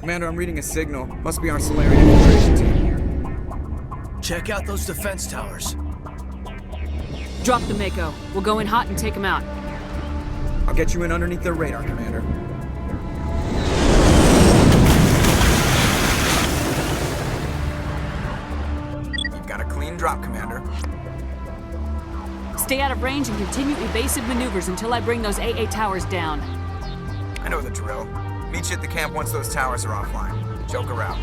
Commander, I'm reading a signal. Must be our Solarian infiltration team. Check out those defense towers. Drop the Mako. We'll go in hot and take them out. I'll get you in underneath their radar, Commander. You've got a clean drop, Commander. Stay out of range and continue evasive maneuvers until I bring those AA towers down. I know the drill. Meet you at the camp once those towers are offline. Joker out.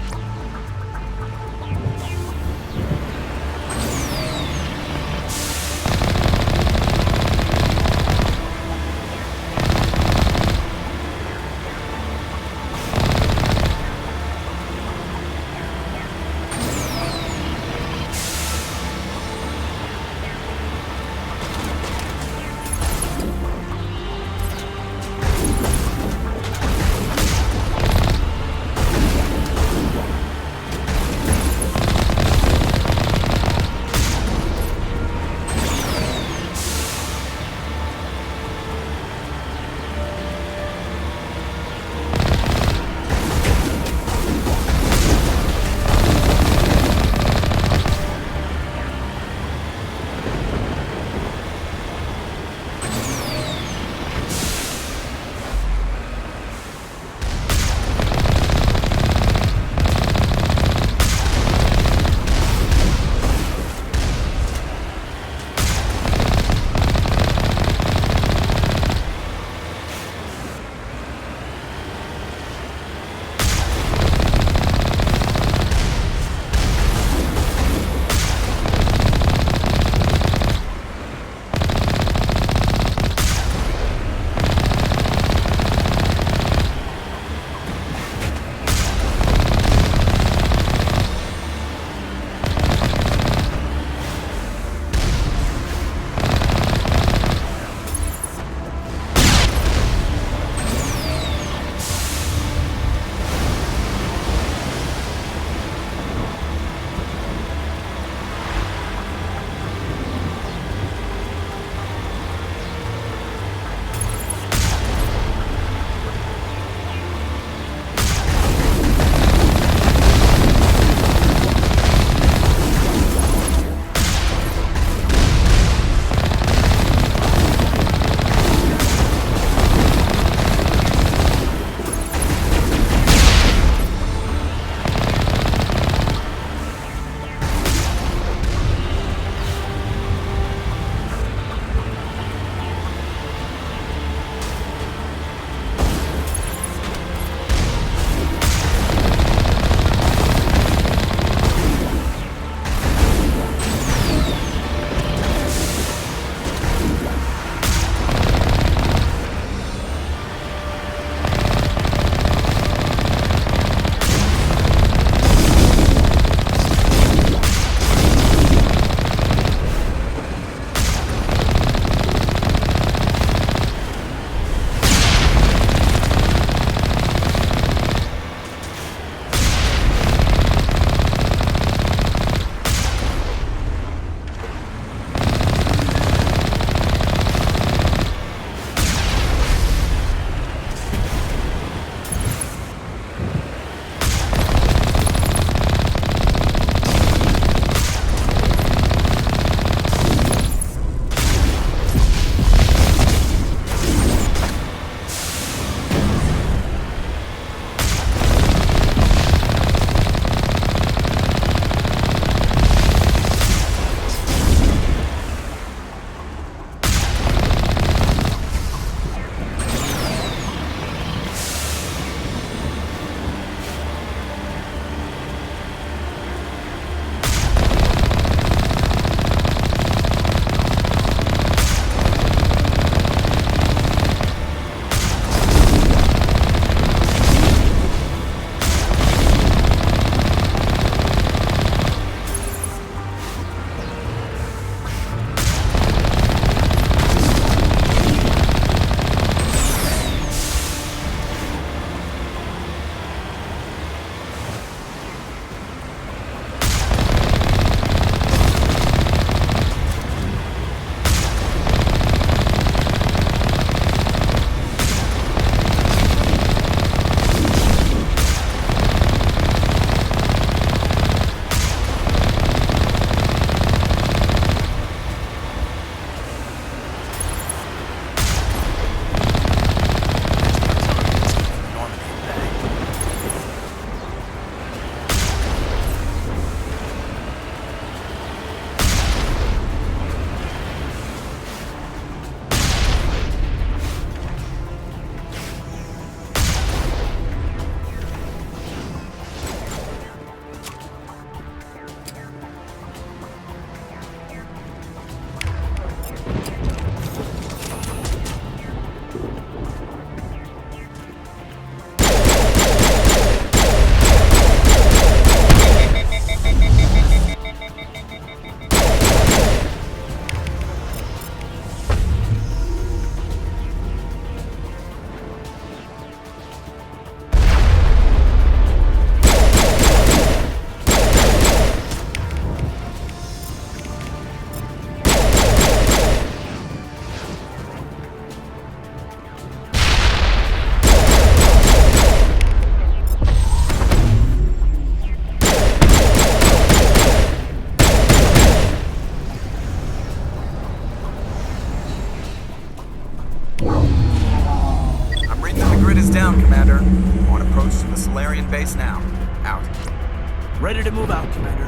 Solarian base now. Out. Ready to move out, Commander.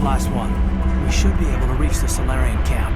Last one. We should be able to reach the Solarian camp.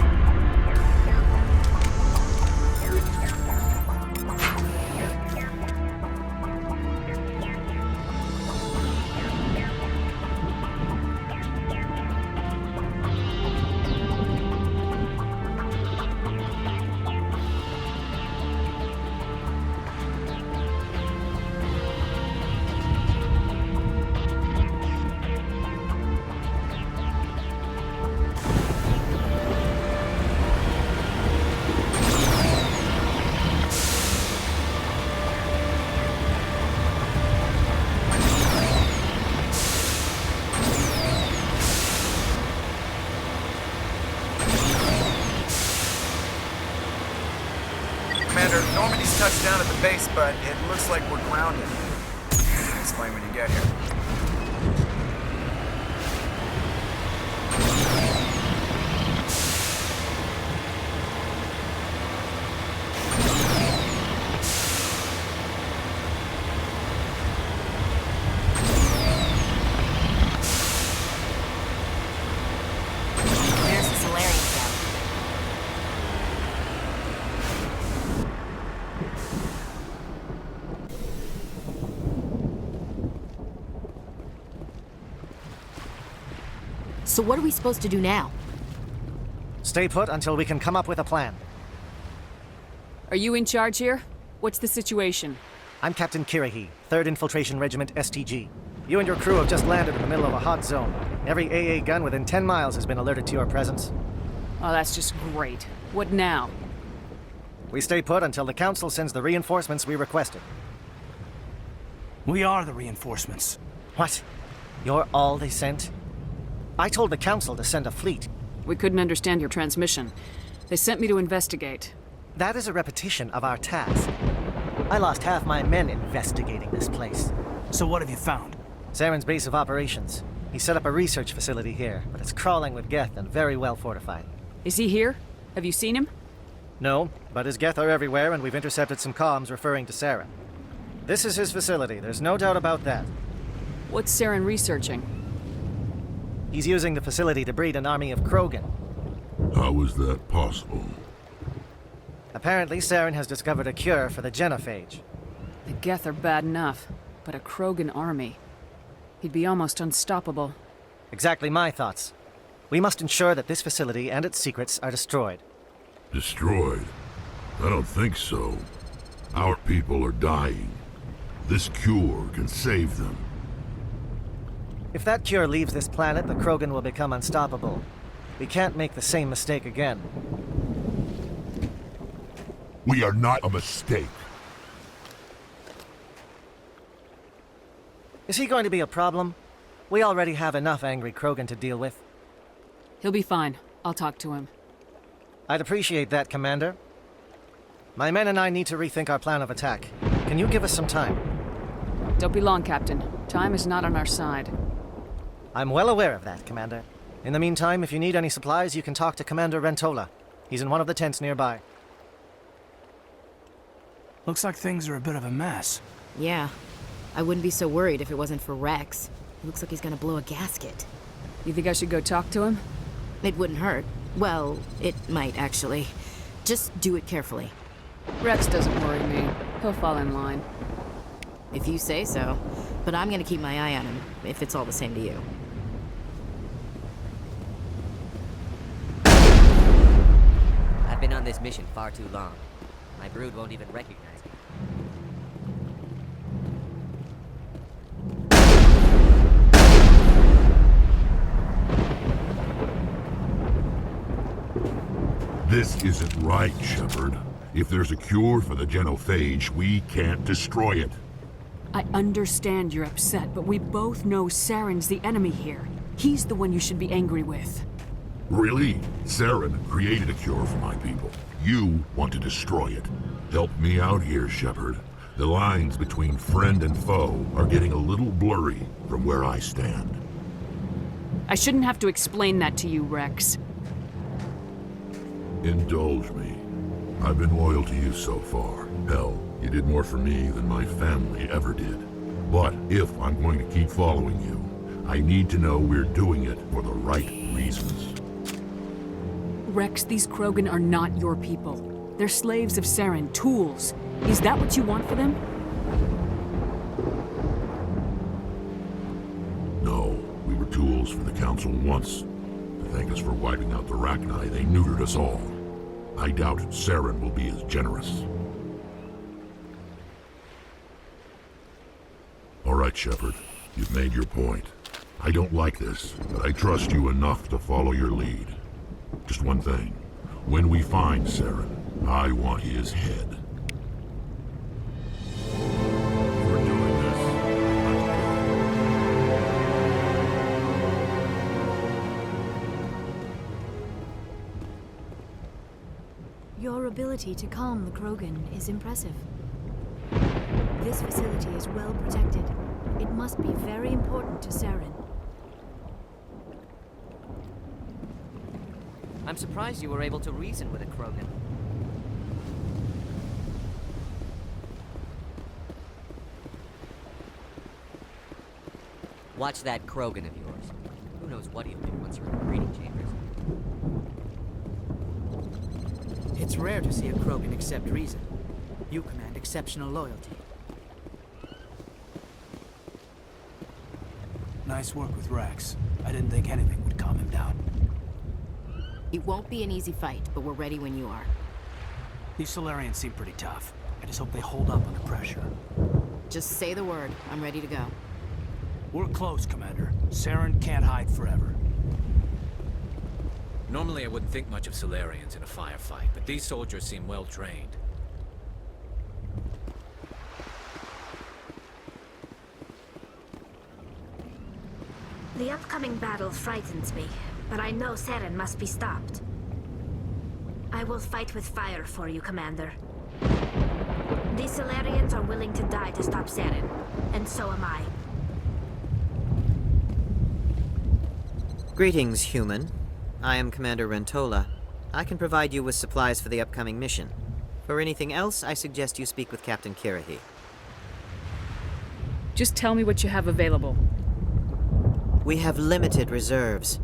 Commander, Normandy's touched down at the base, but it looks like we're grounded. You can explain when you get here. There's the Solarian camp. So what are we supposed to do now? Stay put until we can come up with a plan. Are you in charge here? What's the situation? I'm Captain Kirahi, 3rd Infiltration Regiment STG. You and your crew have just landed in the middle of a hot zone. Every AA gun within 10 miles has been alerted to your presence. Oh, that's just great. What now? We stay put until the Council sends the reinforcements we requested. We are the reinforcements. What? You're all they sent? I told the Council to send a fleet. We couldn't understand your transmission. They sent me to investigate. That is a repetition of our task. I lost half my men investigating this place. So what have you found? Saren's base of operations. He set up a research facility here, but it's crawling with Geth and very well fortified. Is he here? Have you seen him? No, but his Geth are everywhere, and we've intercepted some comms referring to Saren. This is his facility, there's no doubt about that. What's Saren researching? He's using the facility to breed an army of Krogan. How is that possible? Apparently, Saren has discovered a cure for the genophage. The Geth are bad enough, but a Krogan army. He'd be almost unstoppable. Exactly my thoughts. We must ensure that this facility and its secrets are destroyed. Destroyed? I don't think so. Our people are dying. This cure can save them. If that cure leaves this planet, the Krogan will become unstoppable. We can't make the same mistake again. We are not a mistake. Is he going to be a problem? We already have enough angry Krogan to deal with. He'll be fine. I'll talk to him. I'd appreciate that, Commander. My men and I need to rethink our plan of attack. Can you give us some time? Don't be long, Captain. Time is not on our side. I'm well aware of that, Commander. In the meantime, if you need any supplies, you can talk to Commander Rentola. He's in one of the tents nearby. Looks like things are a bit of a mess. Yeah. I wouldn't be so worried if it wasn't for Rex. He looks like he's gonna blow a gasket. You think I should go talk to him? It wouldn't hurt. Well, it might, actually. Just do it carefully. Rex doesn't worry me. He'll fall in line. If you say so. But I'm gonna keep my eye on him, if it's all the same to you. I've been on this mission far too long. My brood won't even recognize me. This isn't right, Shepard. If there's a cure for the genophage, we can't destroy it. I understand you're upset, but we both know Saren's the enemy here. He's the one you should be angry with. Really? Saren created a cure for my people. You want to destroy it. Help me out here, Shepard. The lines between friend and foe are getting a little blurry from where I stand. I shouldn't have to explain that to you, Rex. Indulge me. I've been loyal to you so far. Hell, you did more for me than my family ever did. But if I'm going to keep following you, I need to know we're doing it for the right reasons. Rex, these Krogan are not your people. They're slaves of Saren, tools. Is that what you want for them? No, we were tools for the Council once. To thank us for wiping out the Rachni, they neutered us all. I doubt Saren will be as generous. All right, Shepard. You've made your point. I don't like this, but I trust you enough to follow your lead. Just one thing. When we find Saren, I want his head. We're doing this. Your ability to calm the Krogan is impressive. This facility is well protected. It must be very important to Saren. I'm surprised you were able to reason with a Krogan. Watch that Krogan of yours. Who knows what he'll do once you're in the breeding chambers. It's rare to see a Krogan accept reason. You command exceptional loyalty. Nice work with Rex. I didn't think anything would calm him down. It won't be an easy fight, but we're ready when you are. These Solarians seem pretty tough. I just hope they hold up under pressure. Just say the word. I'm ready to go. We're close, Commander. Saren can't hide forever. Normally I wouldn't think much of Solarians in a firefight, but these soldiers seem well trained. The upcoming battle frightens me, but I know Saren must be stopped. I will fight with fire for you, Commander. These Solarians are willing to die to stop Saren, and so am I. Greetings, human. I am Commander Rentola. I can provide you with supplies for the upcoming mission. For anything else, I suggest you speak with Captain Kirahi. Just tell me what you have available. We have limited reserves.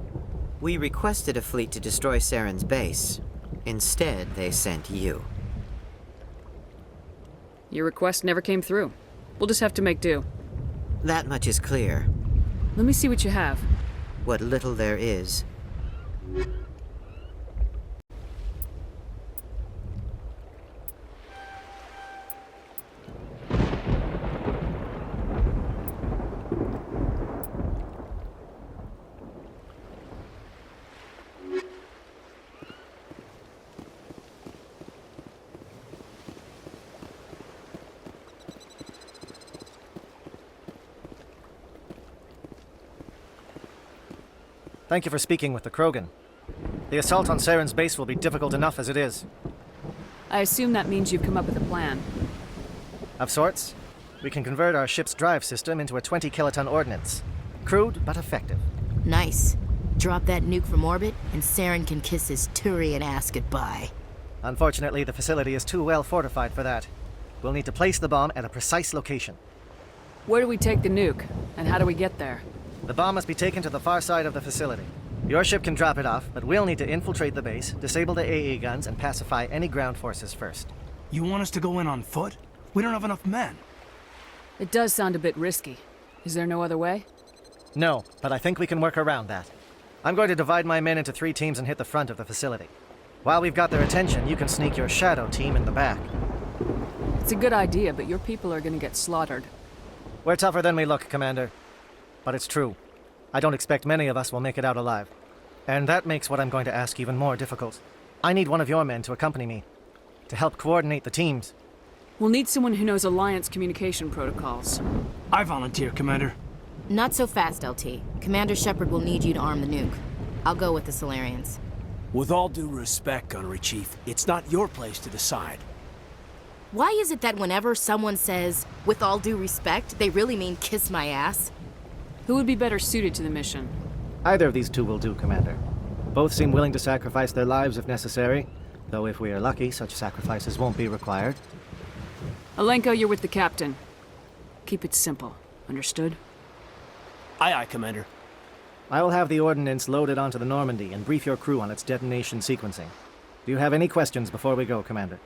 We requested a fleet to destroy Saren's base. Instead, they sent you. Your request never came through. We'll just have to make do. That much is clear. Let me see what you have. What little there is. Thank you for speaking with the Krogan. The assault on Saren's base will be difficult enough as it is. I assume that means you've come up with a plan. Of sorts. We can convert our ship's drive system into a 20-kiloton ordnance. Crude, but effective. Nice. Drop that nuke from orbit, and Saren can kiss his Turian ass goodbye. Unfortunately, the facility is too well fortified for that. We'll need to place the bomb at a precise location. Where do we take the nuke? And how do we get there? The bomb must be taken to the far side of the facility. Your ship can drop it off, but we'll need to infiltrate the base, disable the AA guns, and pacify any ground forces first. You want us to go in on foot? We don't have enough men. It does sound a bit risky. Is there no other way? No, but I think we can work around that. I'm going to divide my men into 3 teams and hit the front of the facility. While we've got their attention, you can sneak your shadow team in the back. It's a good idea, but your people are gonna get slaughtered. We're tougher than we look, Commander. But it's true. I don't expect many of us will make it out alive. And that makes what I'm going to ask even more difficult. I need one of your men to accompany me, to help coordinate the teams. We'll need someone who knows Alliance communication protocols. I volunteer, Commander. Not so fast, LT. Commander Shepard will need you to arm the nuke. I'll go with the Solarians. With all due respect, Gunnery Chief, it's not your place to decide. Why is it that whenever someone says, with all due respect, they really mean kiss my ass? Who would be better suited to the mission? Either of these 2 will do, Commander. Both seem willing to sacrifice their lives if necessary, though if we are lucky, such sacrifices won't be required. Alenko, you're with the captain. Keep it simple. Understood? Aye, aye, Commander. I will have the ordnance loaded onto the Normandy and brief your crew on its detonation sequencing. Do you have any questions before we go, Commander?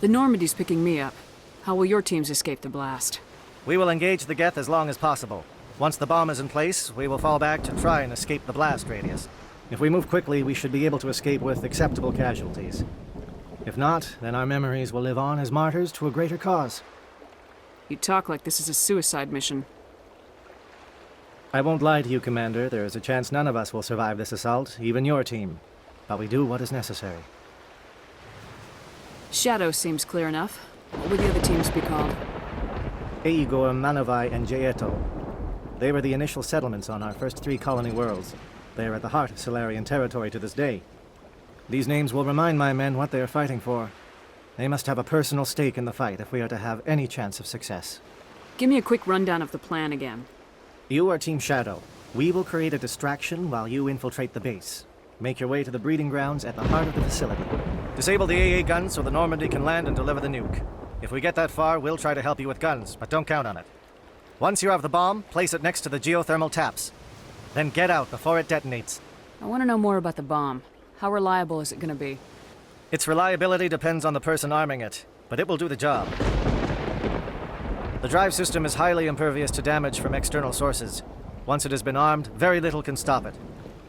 The Normandy's picking me up. How will your teams escape the blast? We will engage the Geth as long as possible. Once the bomb is in place, we will fall back to try and escape the blast radius. If we move quickly, we should be able to escape with acceptable casualties. If not, then our memories will live on as martyrs to a greater cause. You talk like this is a suicide mission. I won't lie to you, Commander. There is a chance none of us will survive this assault, even your team. But we do what is necessary. Shadow seems clear enough. What would the other teams be called? Igor, Manovai, and Jaeto. They were the initial settlements on our first 3 colony worlds. They are at the heart of Solarian territory to this day. These names will remind my men what they are fighting for. They must have a personal stake in the fight if we are to have any chance of success. Give me a quick rundown of the plan again. You are Team Shadow. We will create a distraction while you infiltrate the base. Make your way to the breeding grounds at the heart of the facility. Disable the AA guns so the Normandy can land and deliver the nuke. If we get that far, we'll try to help you with guns, but don't count on it. Once you have the bomb, place it next to the geothermal taps. Then get out before it detonates. I want to know more about the bomb. How reliable is it going to be? Its reliability depends on the person arming it, but it will do the job. The drive system is highly impervious to damage from external sources. Once it has been armed, very little can stop it.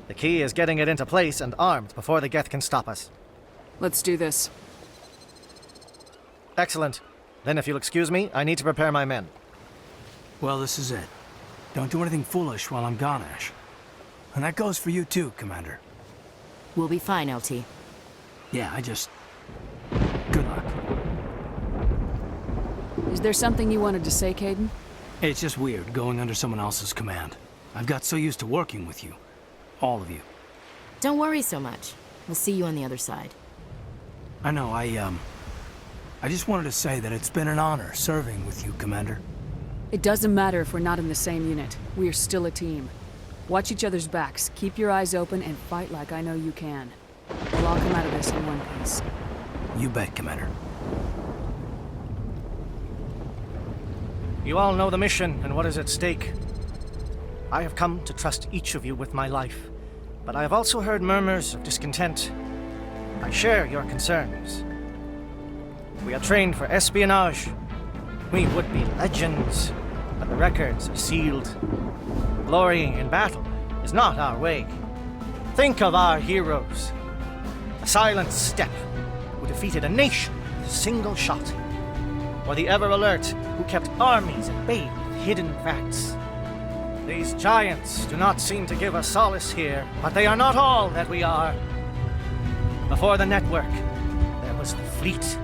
The key is getting it into place and armed before the Geth can stop us. Let's do this. Excellent. Then if you'll excuse me, I need to prepare my men. Well, this is it. Don't do anything foolish while I'm gone, Ash. And that goes for you too, Commander. We'll be fine, LT. Yeah, good luck. Is there something you wanted to say, Caden? It's just weird going under someone else's command. I've got so used to working with you. All of you. Don't worry so much. We'll see you on the other side. I know, I just wanted to say that it's been an honor serving with you, Commander. It doesn't matter if we're not in the same unit. We are still a team. Watch each other's backs, keep your eyes open, and fight like I know you can. We'll all come out of this in one piece. You bet, Commander. You all know the mission and what is at stake. I have come to trust each of you with my life, but I have also heard murmurs of discontent. I share your concerns. We are trained for espionage. We would be legends, but the records are sealed. Glory in battle is not our way. Think of our heroes. A silent step who defeated a nation with a single shot. Or the ever-alert who kept armies at bay with hidden facts. These giants do not seem to give us solace here, but they are not all that we are. Before the network, there was the fleet.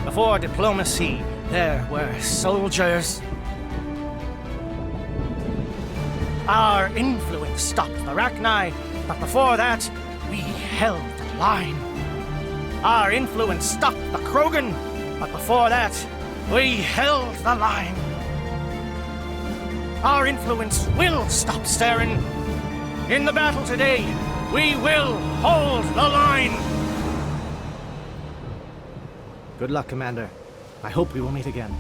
Before diplomacy, there were soldiers. Our influence stopped the Rachni, but before that, we held the line. Our influence stopped the Krogan, but before that, we held the line. Our influence will stop Saren. In the battle today, we will hold the line. Good luck, Commander. I hope we will meet again.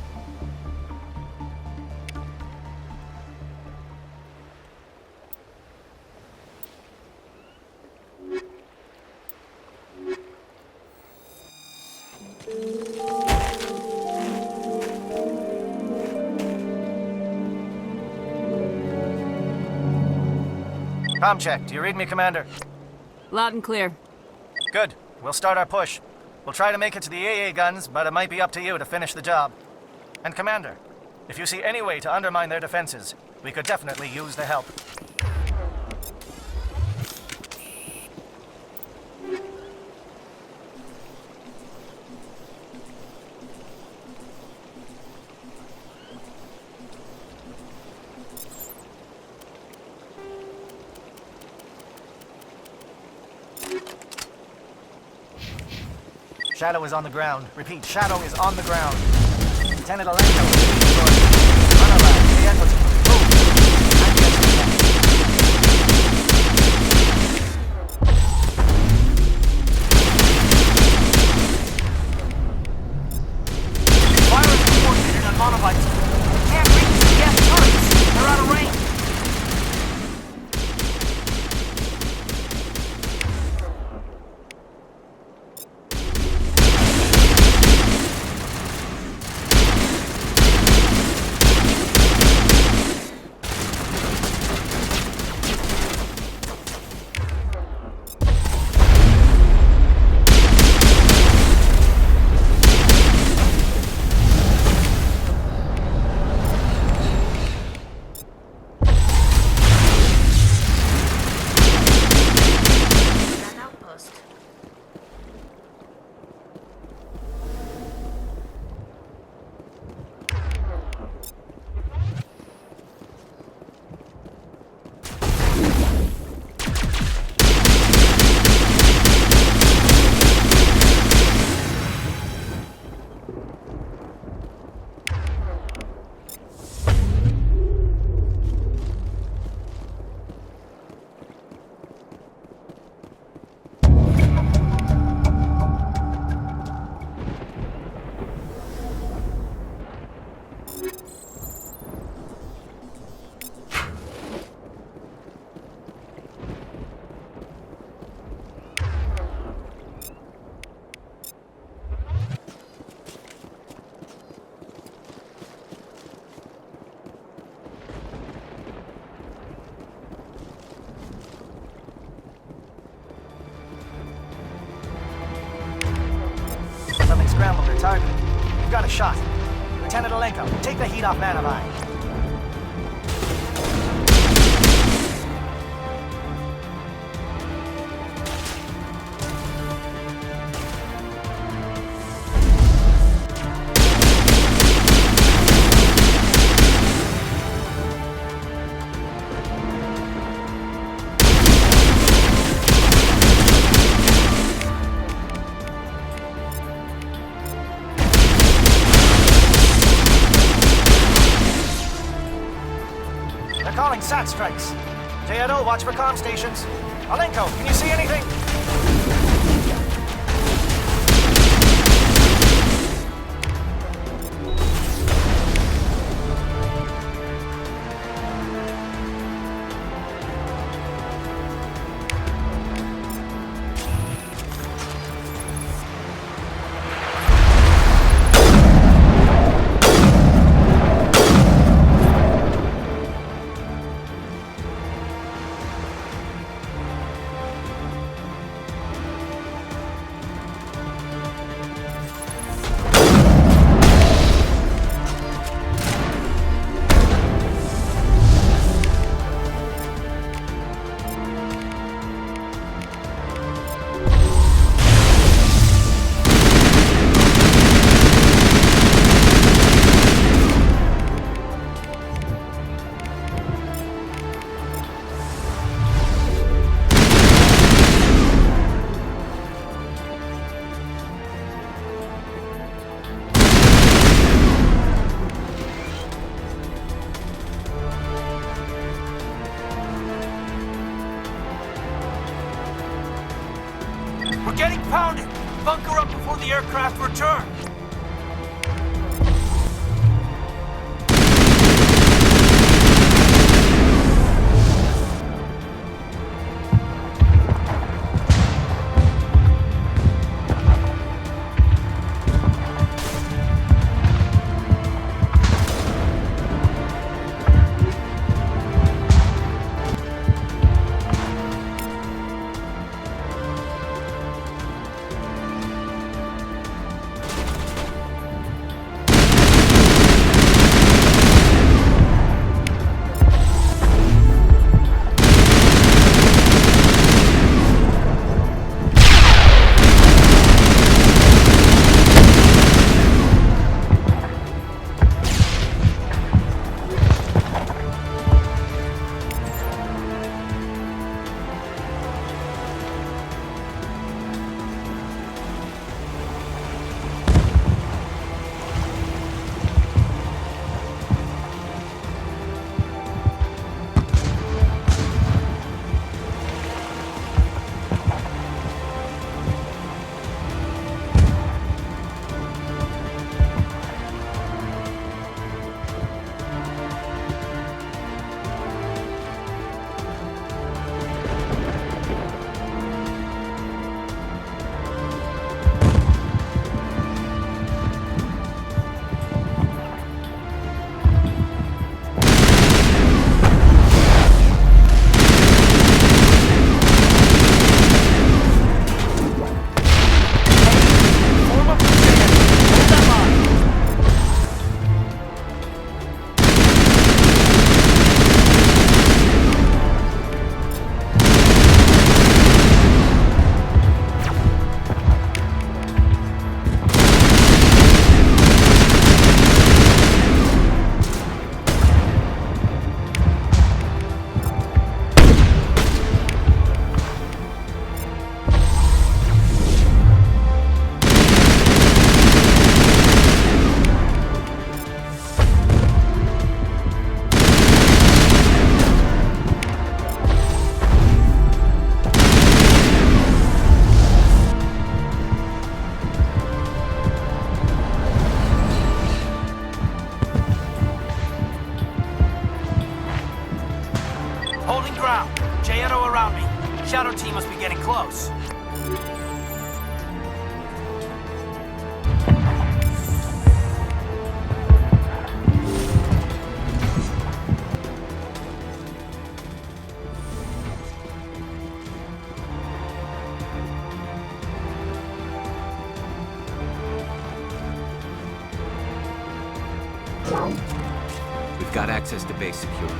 Com check. Do you read me, Commander? Loud and clear. Good. We'll start our push. We'll try to make it to the AA guns, but it might be up to you to finish the job. And Commander, if you see any way to undermine their defenses, we could definitely use the help. Shadow is on the ground. Repeat, Shadow is on the ground. Lieutenant Alenko, Fire is coordinated on monobites. Can't reach the gas turrets. They're out of range. Scrambled their target. You've got a shot. Lieutenant Alenko, take the heat off Manavai. They're calling SAT strikes. JNO, watch for comm stations. Alenko, can you see anything? We're getting pounded! Bunker up before the aircraft return! Holding ground. J-Edo around me. Shadow team must be getting close. We've got access to base security.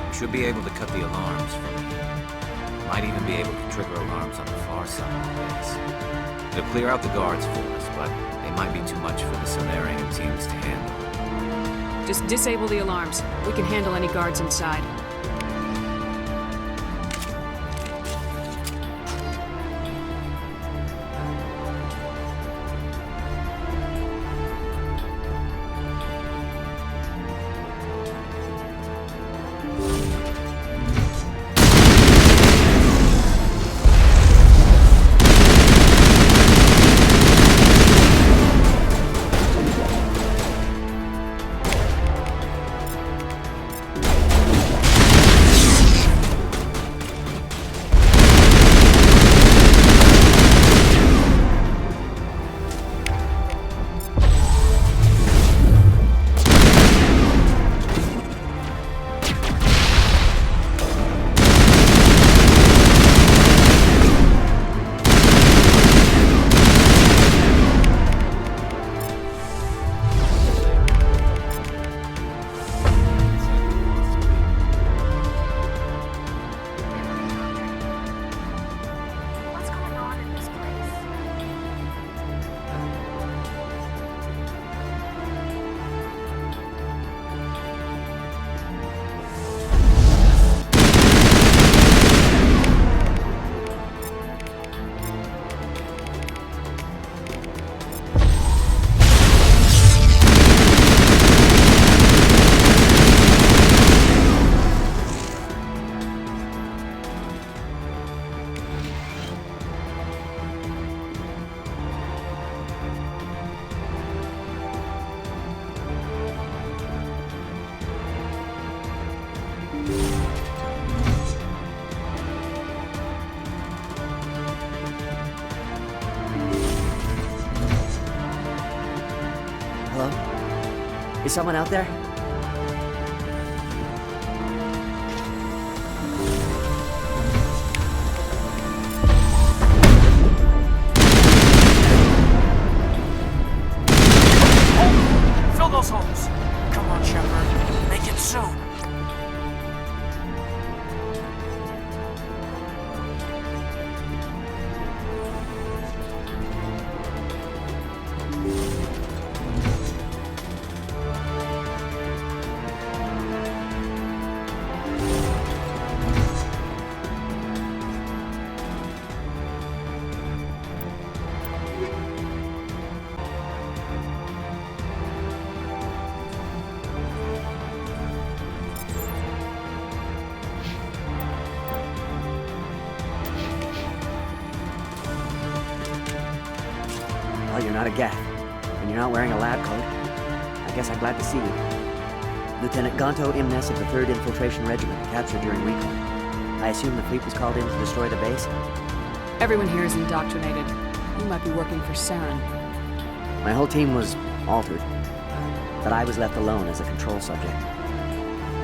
We should be able to cut the alarms from here. Might even be able to trigger alarms on the far side of the base. It'll clear out the guards for us, but they might be too much for the Solarian teams to handle. Just disable the alarms. We can handle any guards inside. Is someone out there? Fill those holes. Come on, Shepard. Make it soon. Well, you're not a Gaff, and you're not wearing a lab coat. I guess I'm glad to see you. Lieutenant Gonto Imnes of the 3rd Infiltration Regiment, captured during recon. I assume the fleet was called in to destroy the base? Everyone here is indoctrinated. You might be working for Saren. My whole team was altered, but I was left alone as a control subject.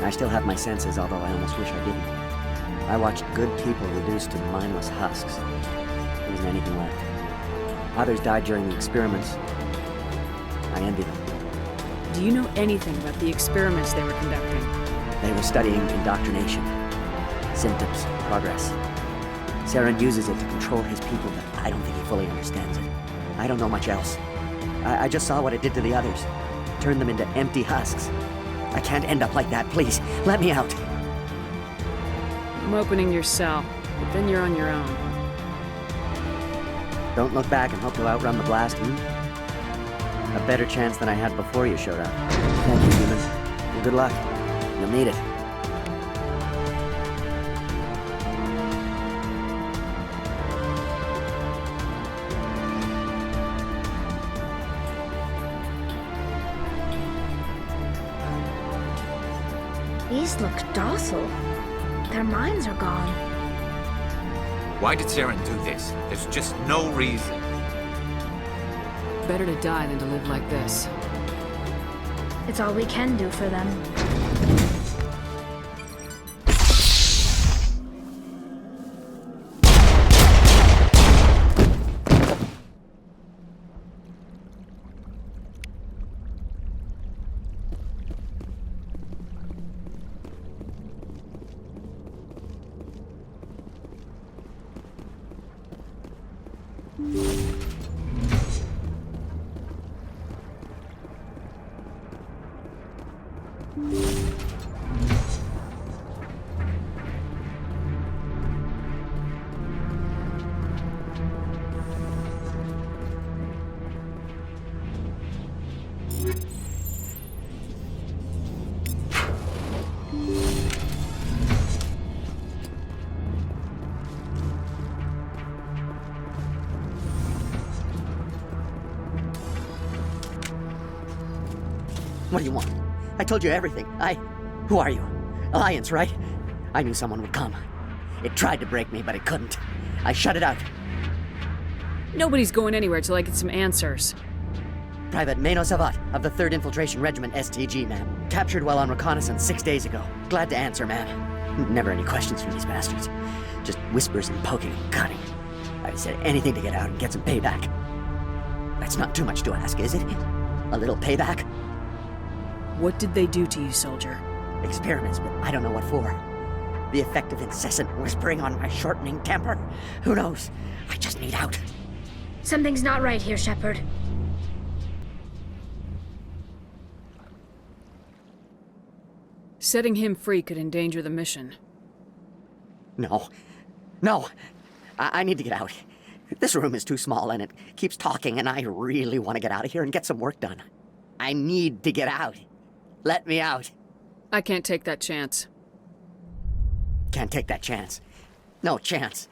I still have my senses, although I almost wish I didn't. I watched good people reduced to mindless husks. There wasn't anything left. Others died during the experiments. I envy them. Do you know anything about the experiments they were conducting? They were studying indoctrination. Symptoms, progress. Saren uses it to control his people, but I don't think he fully understands it. I don't know much else. I just saw what it did to the others. Turned them into empty husks. I can't end up like that, please. Let me out. I'm opening your cell, but then you're on your own. Don't look back and hope to outrun the blast, A better chance than I had before you showed up. Thank you, human. Well, good luck. You'll need it. These look docile. Their minds are gone. Why did Saren do this? There's just no reason. Better to die than to live like this. It's all we can do for them. What do you want? I told you everything. Who are you? Alliance, right? I knew someone would come. It tried to break me, but it couldn't. I shut it out. Nobody's going anywhere till I get some answers. Private Mano Savat of the 3rd Infiltration Regiment STG, ma'am. Captured while on reconnaissance 6 days ago. Glad to answer, ma'am. Never any questions from these bastards. Just whispers and poking and cutting. I said anything to get out and get some payback. That's not too much to ask, is it? A little payback? What did they do to you, soldier? Experiments, but I don't know what for. The effect of incessant whispering on my shortening temper? Who knows? I just need out. Something's not right here, Shepard. Setting him free could endanger the mission. No. No! I need to get out. This room is too small and it keeps talking, and I really want to get out of here and get some work done. I need to get out. Let me out. I can't take that chance. Can't take that chance. No chance.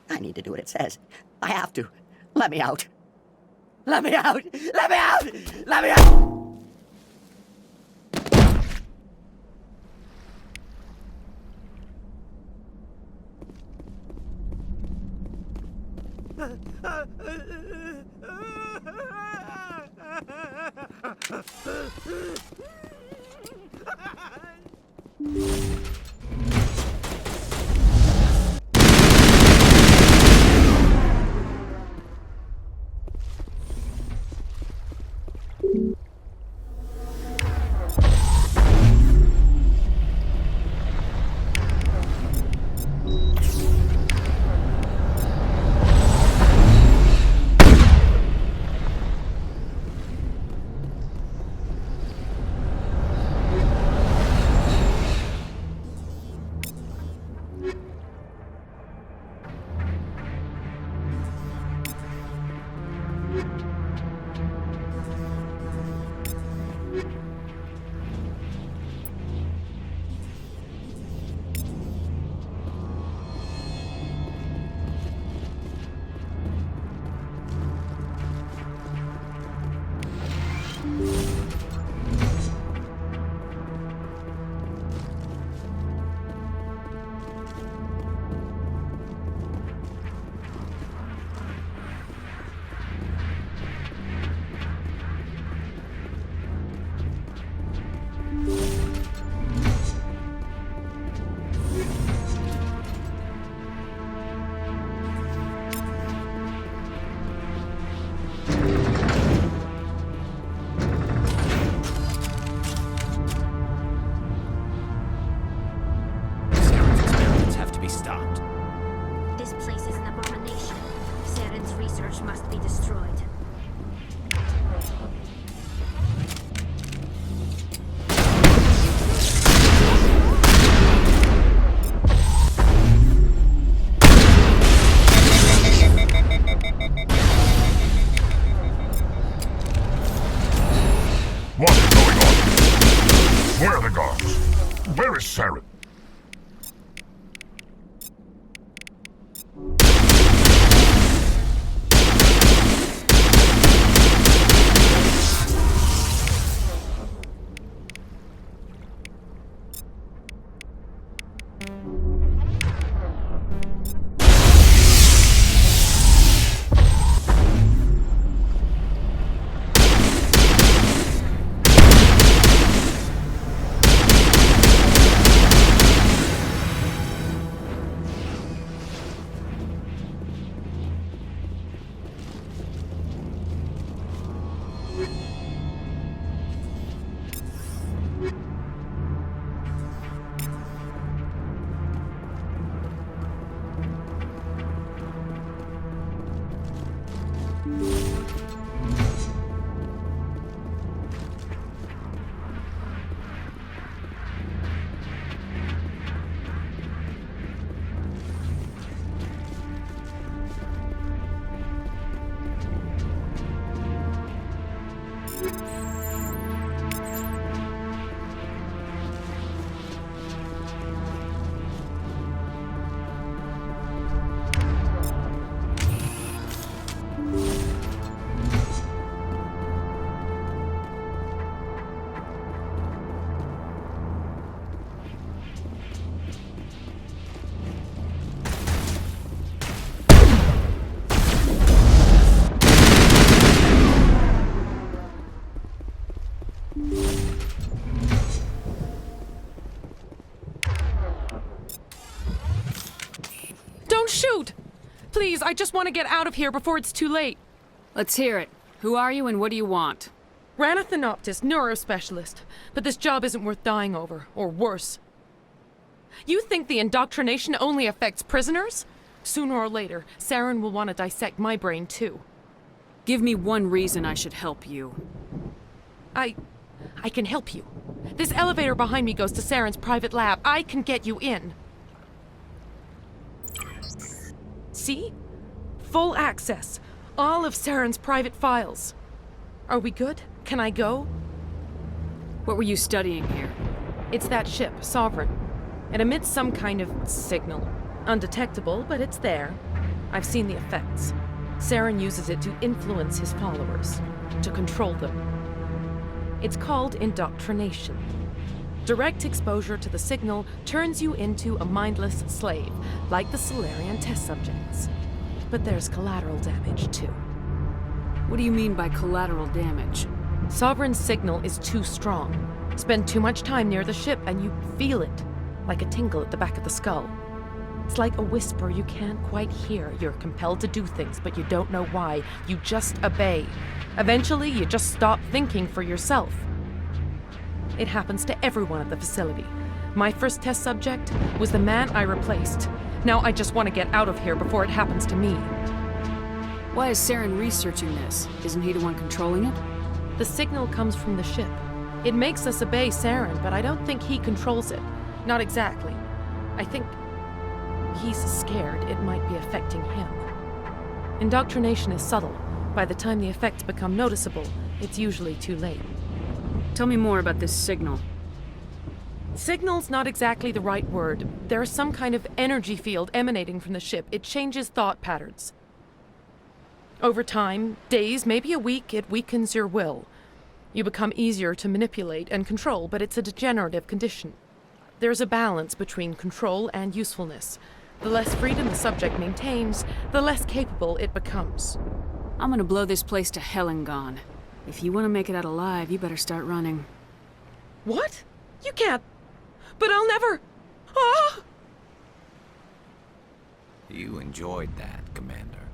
I need to do what it says. I have to. Let me out. Let me out! Let me out! Let me out! bridge must be destroyed. What is going on? Where are the guards? Where is Saren? Don't shoot! Please, I just want to get out of here before it's too late. Let's hear it. Who are you and what do you want? Ranathanoptis, neurospecialist. But this job isn't worth dying over, or worse. You think the indoctrination only affects prisoners? Sooner or later, Saren will want to dissect my brain too. Give me one reason I should help you. I can help you. This elevator behind me goes to Saren's private lab. I can get you in. See? Full access. All of Saren's private files. Are we good? Can I go? What were you studying here? It's that ship, Sovereign. It emits some kind of signal. Undetectable, but it's there. I've seen the effects. Saren uses it to influence his followers, to control them. It's called indoctrination. Direct exposure to the signal turns you into a mindless slave, like the Solarian test subjects. But there's collateral damage, too. What do you mean by collateral damage? Sovereign's signal is too strong. Spend too much time near the ship and you feel it, like a tingle at the back of the skull. It's like a whisper you can't quite hear. You're compelled to do things, but you don't know why. You just obey. Eventually, you just stop thinking for yourself. It happens to everyone at the facility. My first test subject was the man I replaced. Now I just want to get out of here before it happens to me. Why is Saren researching this? Isn't he the one controlling it? The signal comes from the ship. It makes us obey Saren, but I don't think he controls it. Not exactly. I think he's scared it might be affecting him. Indoctrination is subtle. By the time the effects become noticeable, it's usually too late. Tell me more about this signal. Signal's not exactly the right word. There is some kind of energy field emanating from the ship. It changes thought patterns. Over time, days, maybe a week, it weakens your will. You become easier to manipulate and control, but it's a degenerative condition. There's a balance between control and usefulness. The less freedom the subject maintains, the less capable it becomes. I'm gonna blow this place to hell and gone. If you want to make it out alive, you better start running. What? You can't. But I'll never. Ah! You enjoyed that, Commander.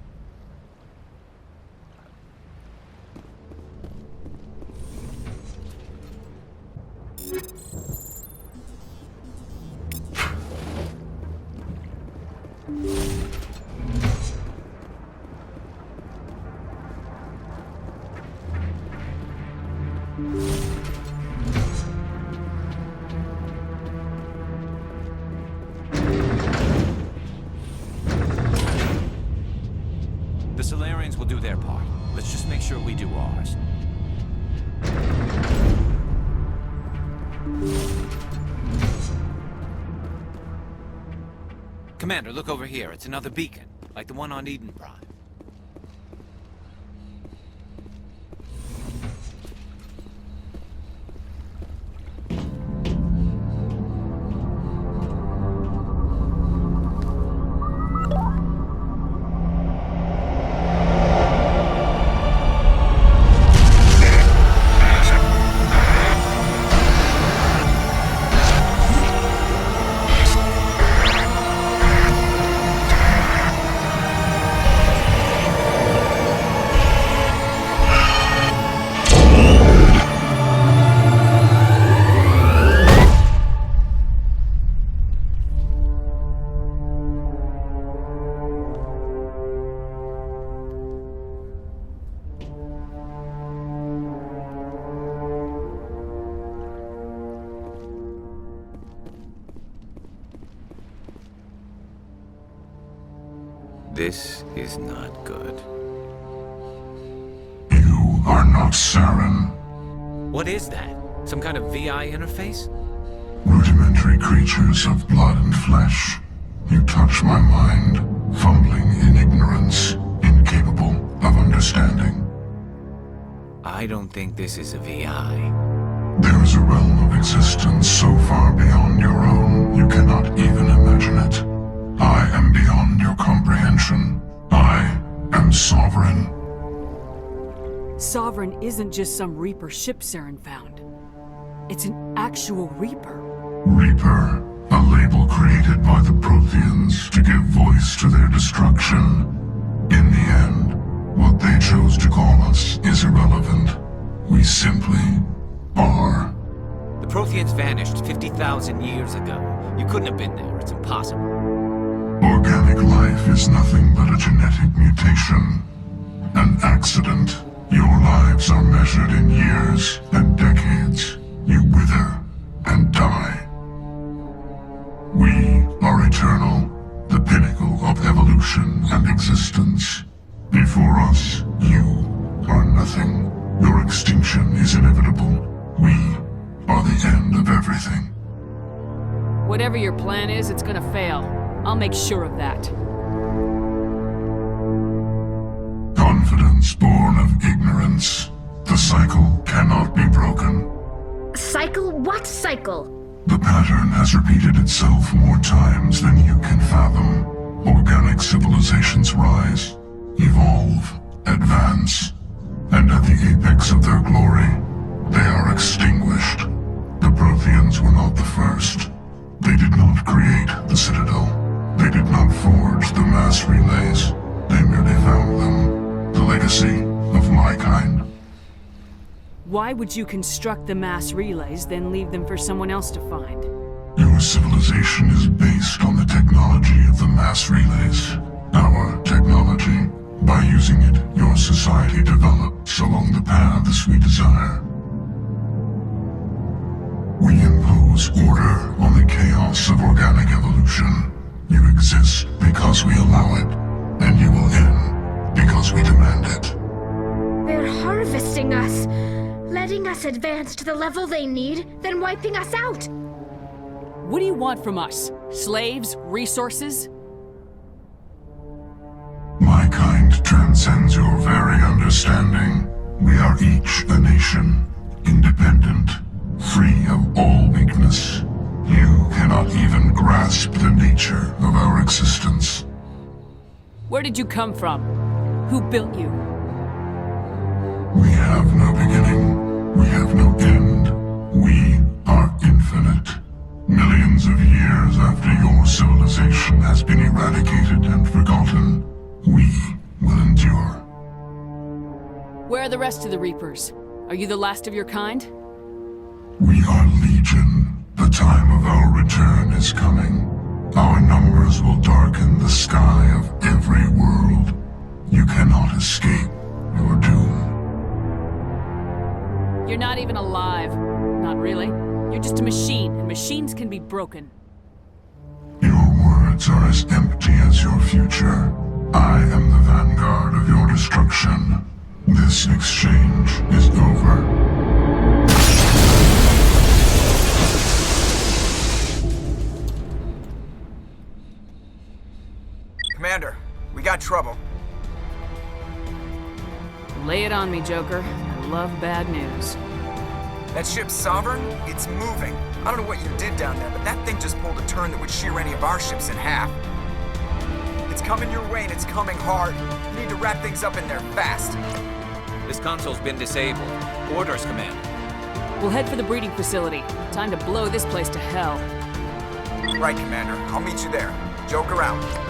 The Solarians will do their part. Let's just make sure we do ours. Commander, look over here. It's another beacon, like the one on Eden Prime. This is not good. You are not Saren. What is that? Some kind of VI interface? Rudimentary creatures of blood and flesh. You touch my mind, fumbling in ignorance, incapable of understanding. I don't think this is a VI. There is a realm of existence so far beyond your own, you cannot even imagine it. I am beyond your comprehension. I am sovereign. Sovereign isn't just some Reaper ship Saren found. It's an actual Reaper. Reaper, a label created by the Protheans to give voice to their destruction. In the end, what they chose to call us is irrelevant. We simply are. The Protheans vanished 50,000 years ago. You couldn't have been there. It's impossible. Organic life is nothing but a genetic mutation. An accident. Your lives are measured in years and decades. You wither and die. We are eternal, the pinnacle of evolution and existence. Before us, you are nothing. Your extinction is inevitable. We are the end of everything. Whatever your plan is, it's gonna fail. I'll make sure of that. Confidence born of ignorance. The cycle cannot be broken. Cycle? What cycle? The pattern has repeated itself more times than you can fathom. Organic civilizations rise, evolve, advance, and at the apex of their glory, they are extinguished. The Protheans were not the first. They did not create the Citadel. They did not forge the mass relays. They merely found them. The legacy of my kind. Why would you construct the mass relays, then leave them for someone else to find? Your civilization is based on the technology of the mass relays. Our technology. By using it, your society develops along the paths we desire. We impose order on the chaos of organic evolution. You exist because we allow it, and you will end because we demand it. They're harvesting us, letting us advance to the level they need, then wiping us out. What do you want from us? Slaves? Resources? My kind transcends your very understanding. We are each a nation, independent, free of all weakness. You cannot even grasp the nature of our existence. Where did you come from? Who built you? We have no beginning. We have no end. We are infinite. Millions of years after your civilization has been eradicated and forgotten, we will endure. Where are the rest of the Reapers? Are you the last of your kind? We are Legion. The time of our return is coming. Our numbers will darken the sky of every world. You cannot escape your doom. You're not even alive. Not really. You're just a machine, and machines can be broken. Your words are as empty as your future. I am the vanguard of your destruction. This exchange is over. Commander, we got trouble. Lay it on me, Joker. I love bad news. That ship's Sovereign? It's moving. I don't know what you did down there, but that thing just pulled a turn that would shear any of our ships in half. It's coming your way and it's coming hard. You need to wrap things up in there fast. This console's been disabled. Orders, Commander. We'll head for the breeding facility. Time to blow this place to hell. Right, Commander. I'll meet you there. Joker out.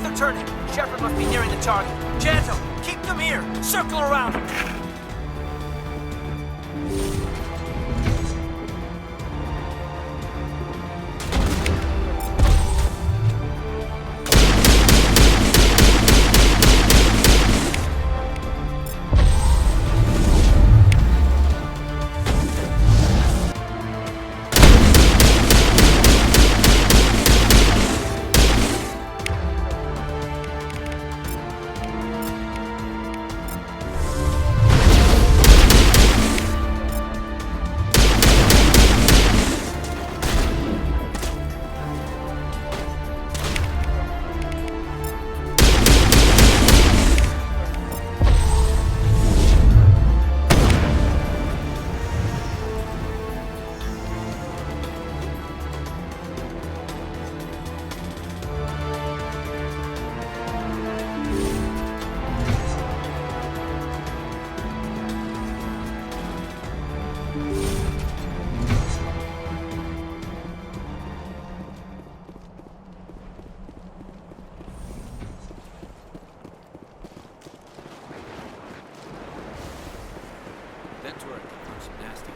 They're turning. Shepard must be nearing the target. Janto, keep them here. Circle around. That turret could some nasty.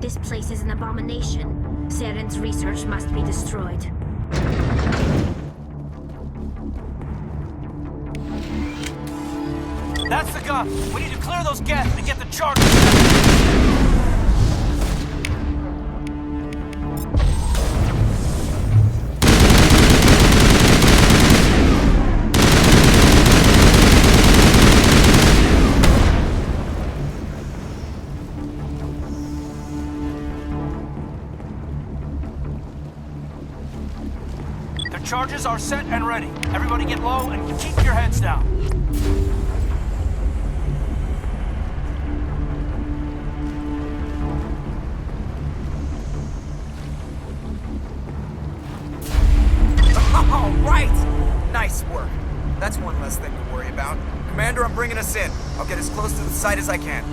This place is an abomination. Saren's research must be destroyed. That's the gun. We need to clear those gas and get the charge. Charges are set and ready. Everybody get low and keep your heads down. All right! Nice work. That's one less thing to worry about. Commander, I'm bringing us in. I'll get as close to the site as I can.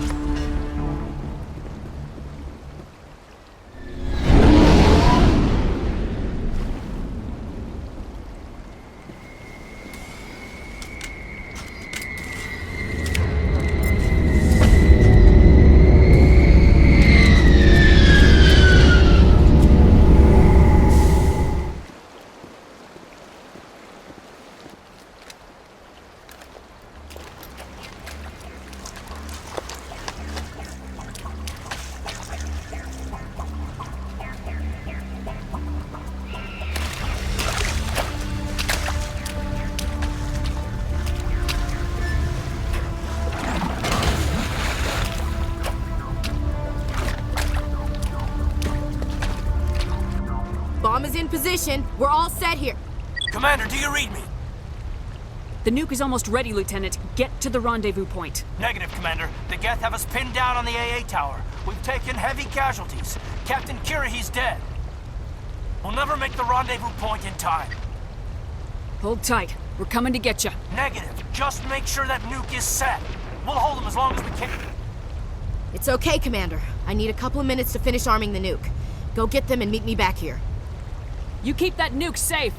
Bomb is in position. We're all set here. Commander, do you read me? The nuke is almost ready, Lieutenant. Get to the rendezvous point. Negative, Commander. The Geth have us pinned down on the AA tower. We've taken heavy casualties. Captain Kirahi's dead. We'll never make the rendezvous point in time. Hold tight. We're coming to get you. Negative. Just make sure that nuke is set. We'll hold them as long as we can. It's okay, Commander. I need a couple of minutes to finish arming the nuke. Go get them and meet me back here. You keep that nuke safe.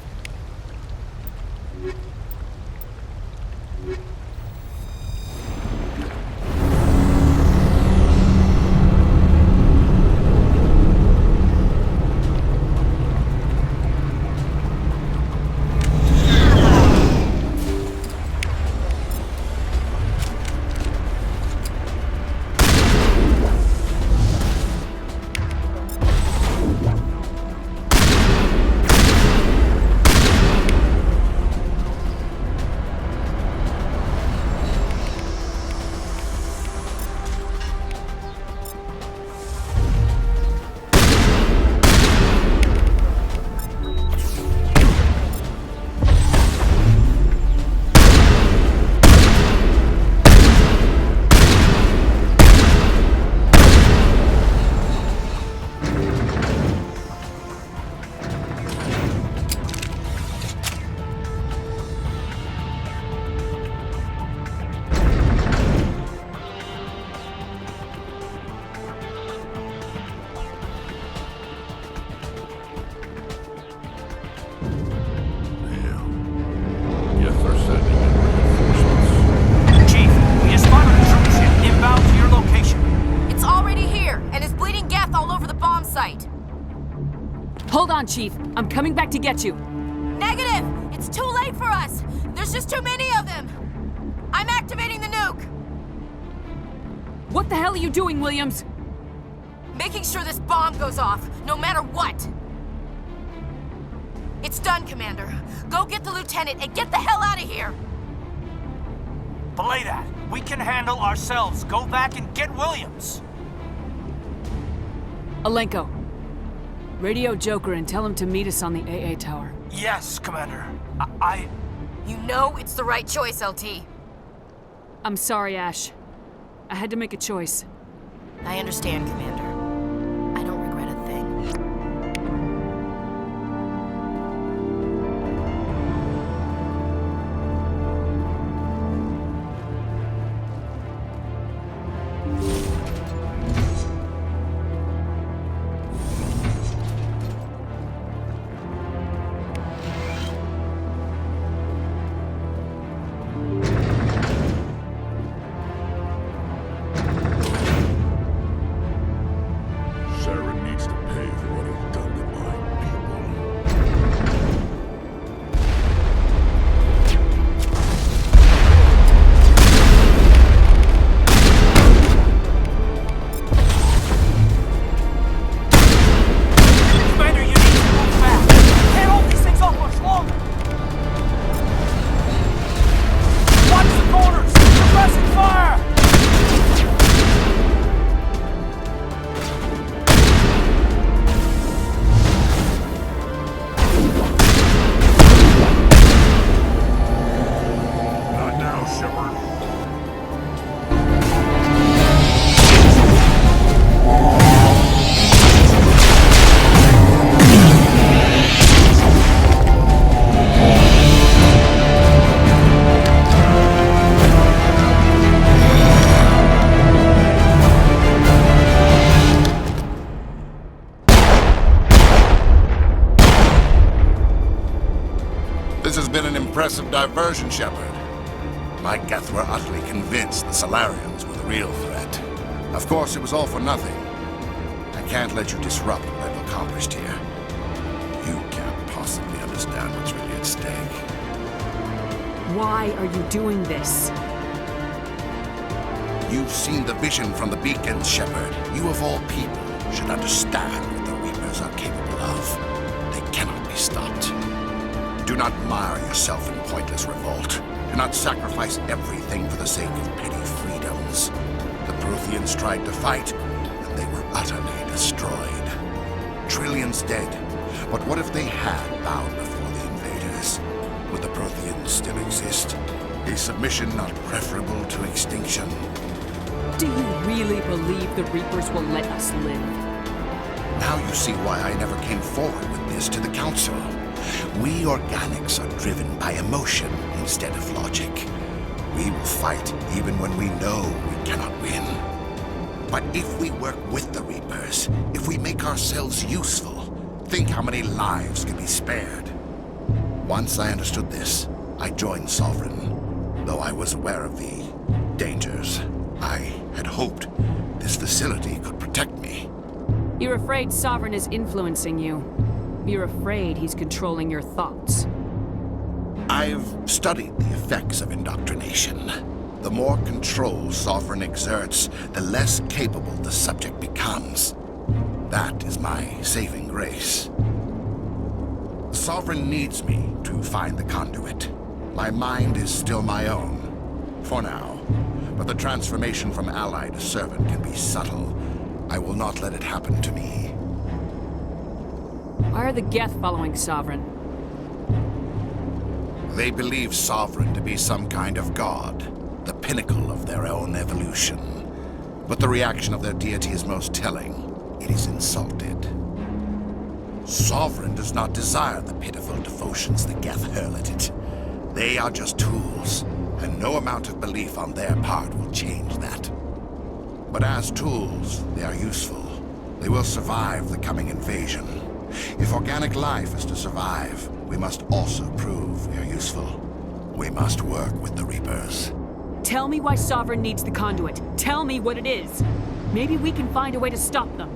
Hold on, Chief. I'm coming back to get you. Negative! It's too late for us! There's just too many of them! I'm activating the nuke! What the hell are you doing, Williams? Making sure this bomb goes off, no matter what! It's done, Commander. Go get the lieutenant and get the hell out of here! Belay that. We can handle ourselves. Go back and get Williams. Alenko. Radio Joker and tell him to meet us on the AA tower. Yes, Commander. You know it's the right choice, LT. I'm sorry, Ash. I had to make a choice. I understand, Commander. I don't regret a thing. This has been an impressive diversion, Shepard. My Geth were utterly convinced the Solarians were the real threat. Of course, it was all for nothing. I can't let you disrupt what I've accomplished here. You can't possibly understand what's really at stake. Why are you doing this? You've seen the vision from the beacons, Shepard. You of all people should understand what the Reapers are capable of. They cannot be stopped. Do not mire yourself in pointless revolt. Do not sacrifice everything for the sake of petty freedoms. The Protheans tried to fight, and they were utterly destroyed. Trillions dead. But what if they had bowed before the invaders? Would the Protheans still exist? A submission not preferable to extinction? Do you really believe the Reapers will let us live? Now you see why I never came forward with this to the Council. We organics are driven by emotion instead of logic. We will fight even when we know we cannot win. But if we work with the Reapers, if we make ourselves useful, think how many lives could be spared. Once I understood this, I joined Sovereign, though I was aware of the dangers. I had hoped this facility could protect me. You're afraid Sovereign is influencing you. You're afraid he's controlling your thoughts. I've studied the effects of indoctrination. The more control Sovereign exerts, the less capable the subject becomes. That is my saving grace. Sovereign needs me to find the conduit. My mind is still my own, for now. But the transformation from ally to servant can be subtle. I will not let it happen to me. Why are the Geth following Sovereign? They believe Sovereign to be some kind of god, the pinnacle of their own evolution. But the reaction of their deity is most telling. It is insulted. Sovereign does not desire the pitiful devotions the Geth hurl at it. They are just tools, and no amount of belief on their part will change that. But as tools, they are useful. They will survive the coming invasion. If organic life is to survive, we must also prove we are useful. We must work with the Reapers. Tell me why Sovereign needs the conduit. Tell me what it is. Maybe we can find a way to stop them.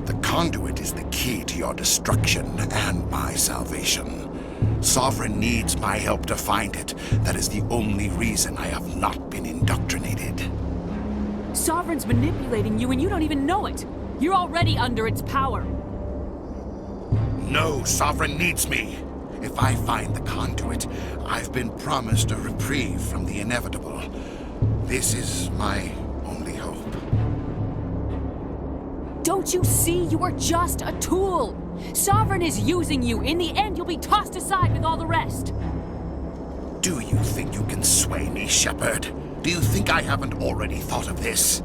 The conduit is the key to your destruction and my salvation. Sovereign needs my help to find it. That is the only reason I have not been indoctrinated. Sovereign's manipulating you and you don't even know it. You're already under its power. No, Sovereign needs me. If I find the conduit, I've been promised a reprieve from the inevitable. This is my only hope. Don't you see? You are just a tool. Sovereign is using you. In the end, you'll be tossed aside with all the rest. Do you think you can sway me, Shepard? Do you think I haven't already thought of this?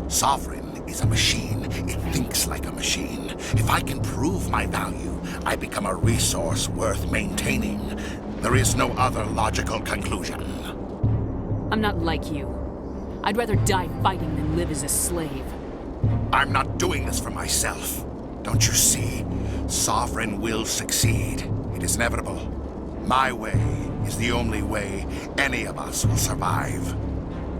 Sovereign is a machine. It thinks like a machine. If I can prove my value, I become a resource worth maintaining. There is no other logical conclusion. I'm not like you. I'd rather die fighting than live as a slave. I'm not doing this for myself. Don't you see? Sovereign will succeed. It is inevitable. My way is the only way any of us will survive.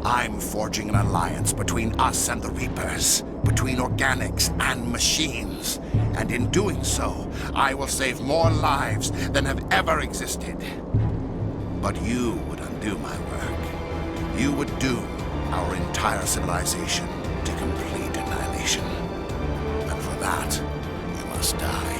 I'm forging an alliance between us and the Reapers, between organics and machines. And in doing so, I will save more lives than have ever existed. But you would undo my work. You would doom our entire civilization to complete annihilation. And for that, you must die.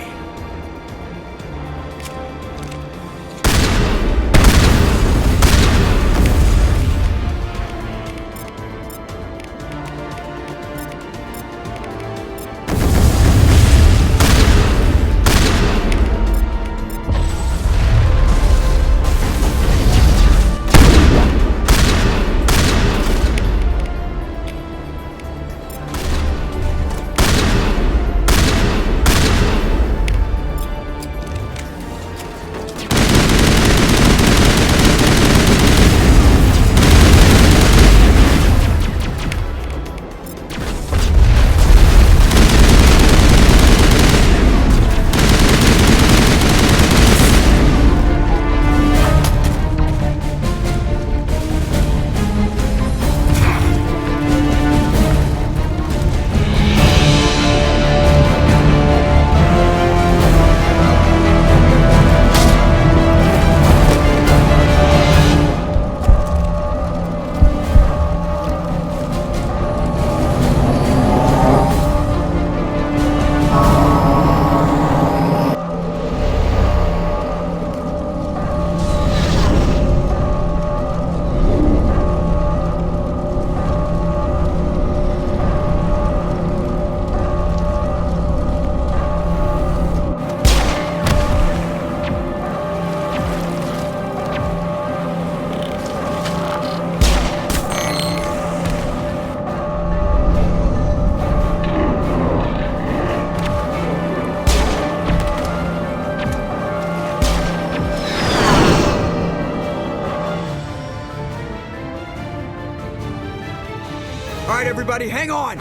everybody, hang on!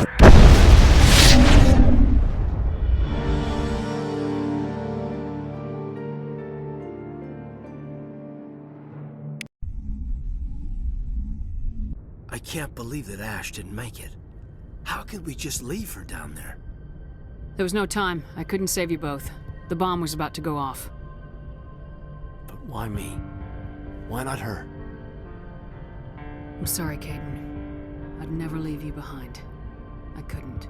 I can't believe that Ash didn't make it. How could we just leave her down there? There was no time. I couldn't save you both. The bomb was about to go off. But why me? Why not her? I'm sorry, Caden. I'd never leave you behind. I couldn't.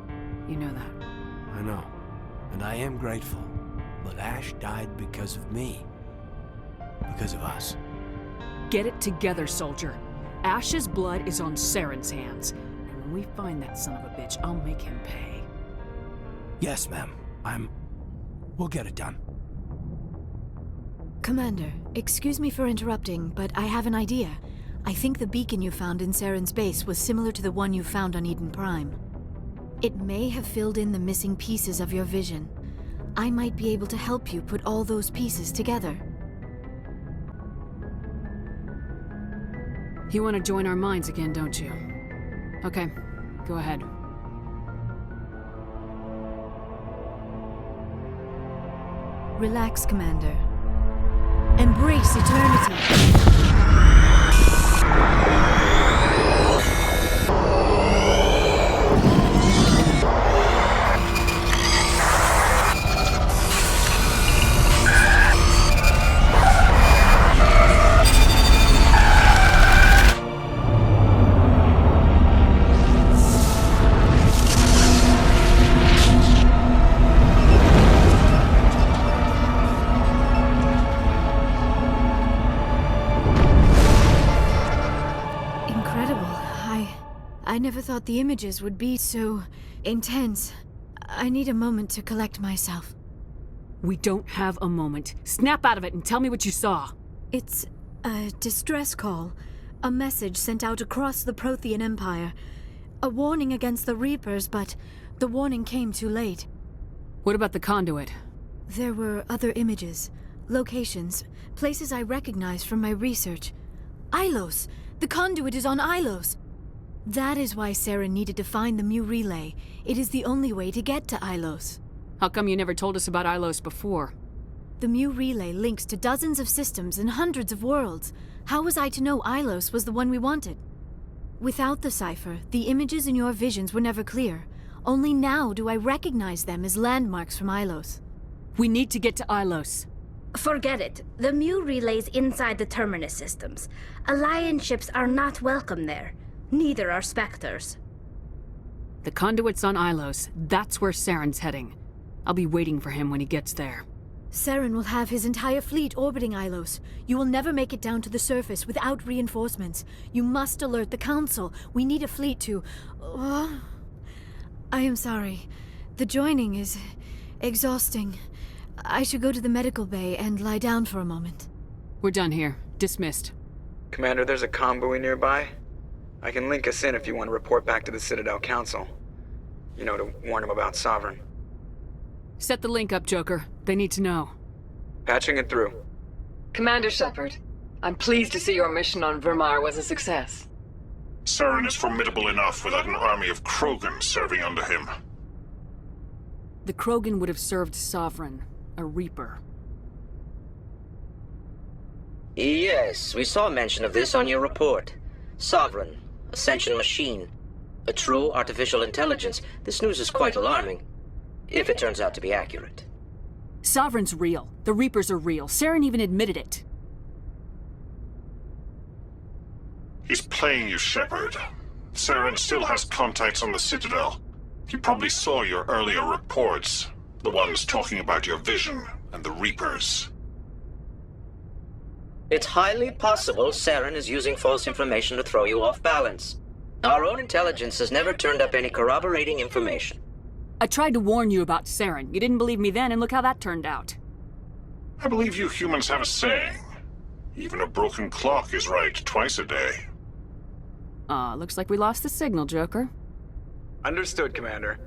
You know that. I know. And I am grateful. But Ash died because of me. Because of us. Get it together, soldier. Ash's blood is on Saren's hands. And when we find that son of a bitch, I'll make him pay. Yes, ma'am. We'll get it done. Commander, excuse me for interrupting, but I have an idea. I think the beacon you found in Saren's base was similar to the one you found on Eden Prime. It may have filled in the missing pieces of your vision. I might be able to help you put all those pieces together. You want to join our minds again, don't you? Okay, go ahead. Relax, Commander. Embrace eternity. I never thought the images would be so intense. I need a moment to collect myself. We don't have a moment. Snap out of it and tell me what you saw. It's a distress call. A message sent out across the Prothean Empire. A warning against the Reapers, but the warning came too late. What about the conduit? There were other images, locations, places I recognized from my research. Ilos! The conduit is on Ilos! That is why Saren needed to find the Mu relay. It is the only way to get to Ilos. How come you never told us about Ilos before? The Mu relay links to dozens of systems and hundreds of worlds. How was I to know Ilos was the one we wanted? Without the cipher, the images in your visions were never clear. Only now do I recognize them as landmarks from Ilos. We need to get to Ilos. Forget it. The Mu relay's inside the Terminus systems. Alliance ships are not welcome there. Neither are Spectres. The conduit's on Ilos. That's where Saren's heading. I'll be waiting for him when he gets there. Saren will have his entire fleet orbiting Ilos. You will never make it down to the surface without reinforcements. You must alert the Council. We need a fleet to... I am sorry. The joining is exhausting. I should go to the medical bay and lie down for a moment. We're done here. Dismissed. Commander, there's a convoy nearby. I can link us in if you want to report back to the Citadel Council. You know, to warn them about Sovereign. Set the link up, Joker. They need to know. Patching it through. Commander Shepard, I'm pleased to see your mission on Vimire was a success. Saren is formidable enough without an army of Krogan serving under him. The Krogan would have served Sovereign, a Reaper. Yes, we saw mention of this on your report. Sovereign, Ascension machine, a true artificial intelligence. This news is quite alarming, if it turns out to be accurate. Sovereign's real. The Reapers are real. Saren even admitted it. He's playing you, Shepard. Saren still has contacts on the Citadel. He probably saw your earlier reports, the ones talking about your vision and the Reapers. It's highly possible Saren is using false information to throw you off balance. Our own intelligence has never turned up any corroborating information. I tried to warn you about Saren. You didn't believe me then, and look how that turned out. I believe you humans have a saying. Even a broken clock is right twice a day. Looks like we lost the signal, Joker. Understood, Commander.